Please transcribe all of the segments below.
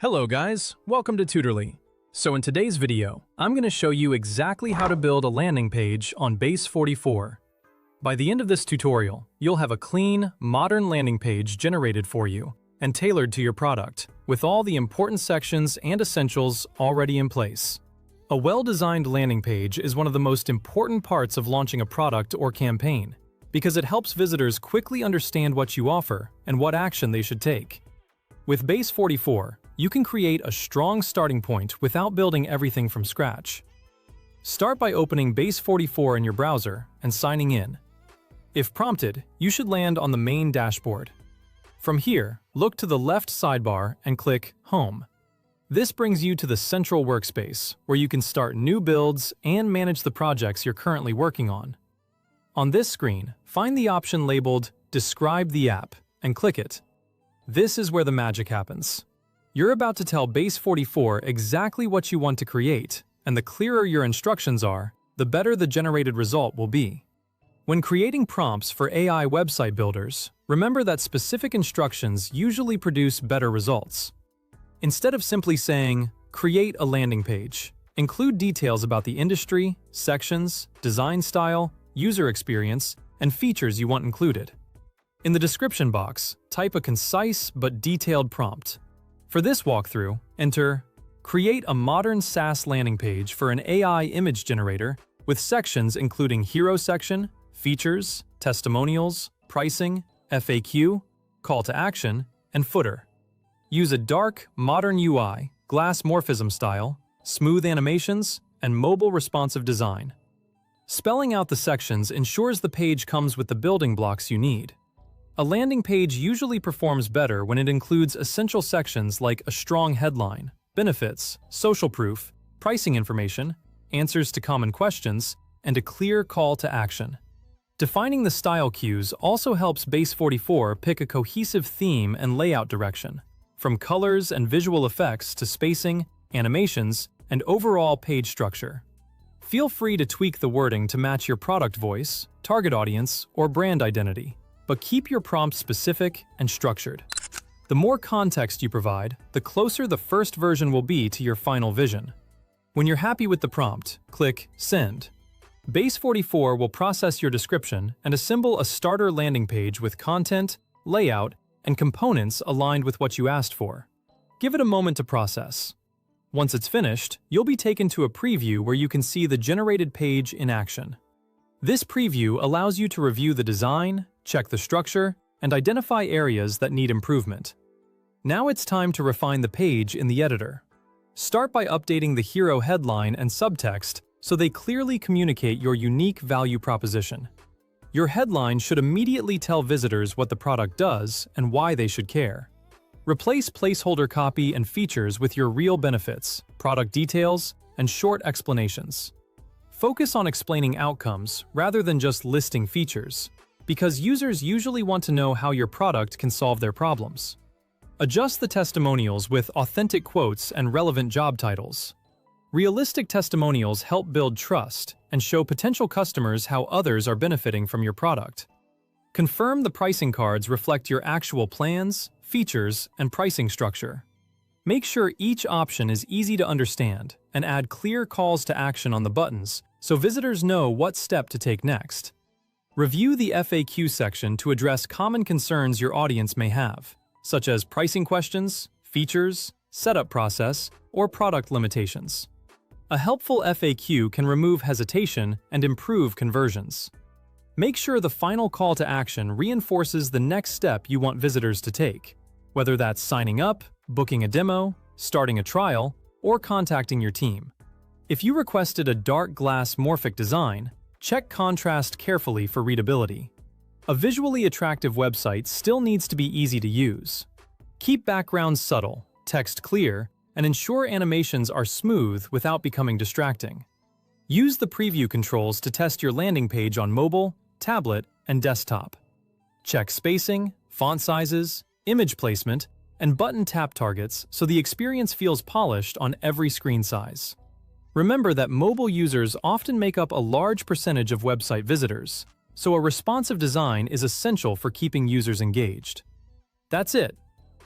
Hello guys, welcome to Tutorly. So in today's video, I'm going to show you exactly how to build a landing page on Base44. By the end of this tutorial, you'll have a clean, modern landing page generated for you and tailored to your product, with all the important sections and essentials already in place. A well-designed landing page is one of the most important parts of launching a product or campaign, because it helps visitors quickly understand what you offer and what action they should take. With Base44, you can create a strong starting point without building everything from scratch. Start by opening Base44 in your browser and signing in. If prompted, you should land on the main dashboard. From here, look to the left sidebar and click Home. This brings you to the central workspace, where you can start new builds and manage the projects you're currently working on. On this screen, find the option labeled Describe the app and click it. This is where the magic happens. You're about to tell Base44 exactly what you want to create, and the clearer your instructions are, the better the generated result will be. When creating prompts for AI website builders, remember that specific instructions usually produce better results. Instead of simply saying, "Create a landing page," include details about the industry, sections, design style, user experience, and features you want included. In the description box, type a concise but detailed prompt. For this walkthrough, enter, "Create a modern SaaS landing page for an AI image generator with sections including hero section, features, testimonials, pricing, FAQ, call to action, and footer." Use a dark, modern UI, glass morphism style, smooth animations, and mobile responsive design. Spelling out the sections ensures the page comes with the building blocks you need. A landing page usually performs better when it includes essential sections like a strong headline, benefits, social proof, pricing information, answers to common questions, and a clear call to action. Defining the style cues also helps Base44 pick a cohesive theme and layout direction, from colors and visual effects to spacing, animations, and overall page structure. Feel free to tweak the wording to match your product voice, target audience, or brand identity, but keep your prompt specific and structured. The more context you provide, the closer the first version will be to your final vision. When you're happy with the prompt, click Send. Base44 will process your description and assemble a starter landing page with content, layout, and components aligned with what you asked for. Give it a moment to process. Once it's finished, you'll be taken to a preview where you can see the generated page in action. This preview allows you to review the design, check the structure, and identify areas that need improvement. Now it's time to refine the page in the editor. Start by updating the hero headline and subtext so they clearly communicate your unique value proposition. Your headline should immediately tell visitors what the product does and why they should care. Replace placeholder copy and features with your real benefits, product details, and short explanations. Focus on explaining outcomes rather than just listing features, because users usually want to know how your product can solve their problems. Adjust the testimonials with authentic quotes and relevant job titles. Realistic testimonials help build trust and show potential customers how others are benefiting from your product. Confirm the pricing cards reflect your actual plans, features, and pricing structure. Make sure each option is easy to understand and add clear calls to action on the buttons so visitors know what step to take next. Review the FAQ section to address common concerns your audience may have, such as pricing questions, features, setup process, or product limitations. A helpful FAQ can remove hesitation and improve conversions. Make sure the final call to action reinforces the next step you want visitors to take, whether that's signing up, booking a demo, starting a trial, or contacting your team. If you requested a dark glass morphic design, check contrast carefully for readability. A visually attractive website still needs to be easy to use. Keep backgrounds subtle, text clear, and ensure animations are smooth without becoming distracting. Use the preview controls to test your landing page on mobile, tablet, and desktop. Check spacing, font sizes, image placement, and button tap targets so the experience feels polished on every screen size. Remember that mobile users often make up a large percentage of website visitors, so a responsive design is essential for keeping users engaged. That's it.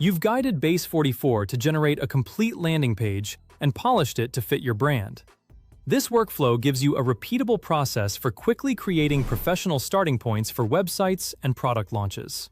You've guided Base44 to generate a complete landing page and polished it to fit your brand. This workflow gives you a repeatable process for quickly creating professional starting points for websites and product launches.